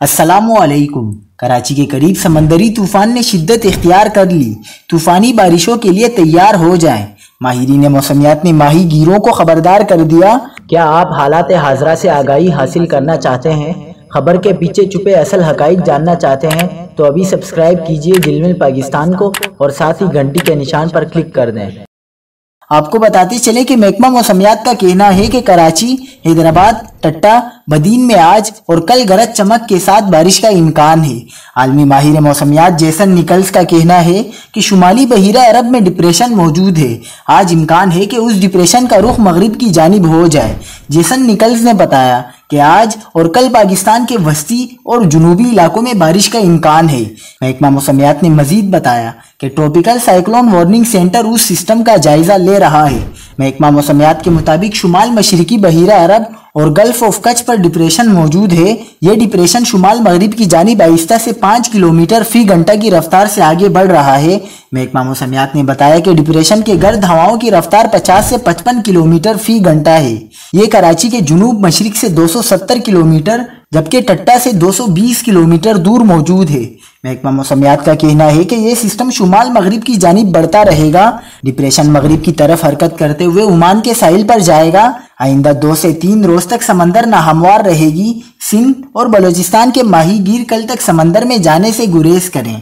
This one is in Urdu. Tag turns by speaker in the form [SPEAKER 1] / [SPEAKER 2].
[SPEAKER 1] السلام علیکم۔ کراچی کے قریب سمندری طوفان نے شدت اختیار کر لی۔ طوفانی بارشوں کے لیے تیار ہو جائیں۔ ماہرین موسمیات نے ماہی گیروں کو خبردار کر دیا۔
[SPEAKER 2] کیا آپ حالات حاضرہ سے آگاہی حاصل کرنا چاہتے ہیں؟ خبر کے پیچھے چھپے اصل حقائق جاننا چاہتے ہیں تو ابھی سبسکرائب کیجئے جلمل پاکستان کو اور ساتھ ہی گھنٹی کے نشان پر کلک کر دیں۔
[SPEAKER 1] آپ کو بتاتے چلے کہ محکمہ موسمیات کا کہنا ہے کہ کراچی، حیدرآباد، ٹٹا، بدین میں آج اور کل گرج چمک کے ساتھ بارش کا امکان ہے۔ عالمی ماہر موسمیات جیسن نکلز کا کہنا ہے کہ شمالی بحیرہ عرب میں ڈپریشن موجود ہے۔ آج امکان ہے کہ اس ڈپریشن کا رخ مغرب کی جانب ہو جائے۔ جیسن نکلز نے بتایا کہ آج اور کل پاکستان کے وسطی اور جنوبی علاقوں میں بارش کا امکان ہے۔ محکمہ موسمیات نے مزید بتایا کہ ٹراپیکل سائیکلون وارننگ سینٹر اس سسٹم کا جائزہ لے رہا ہے۔ محکمہ موسمیات کے مطابق شمال مشرقی بحیرہ عرب اور گلف آف کچھ پر ڈپریشن موجود ہے۔ یہ ڈپریشن شمال مغرب کی جانب آہستہ سے 5 کلومیٹر فی گھنٹہ کی رفتار سے آگے بڑھ رہا ہے۔ محکمہ موسمیات نے بتایا کہ ڈپریشن کے گرد ہواؤں کی رفتار 50 سے 55 کلومیٹر فی گھنٹہ ہے۔ یہ کراچی کے جنوب مشرق سے 270 کلومیٹر جبکہ ٹٹا سے 220 کلومیٹر دور موجود ہے۔ محکمہ موسمیات کا کہنا ہے کہ یہ سسٹم شمال مغرب کی جانب بڑھتا رہے گا۔ ڈپریشن مغرب کی طرف حرکت کرتے ہوئے عمان کے ساحل پر جائے گا۔ آئندہ 2 سے 3 روز تک سمندر ناہموار رہے گی۔ سندھ اور بلوچستان کے ماہی گیر کل تک سمندر میں جانے سے گریز کریں۔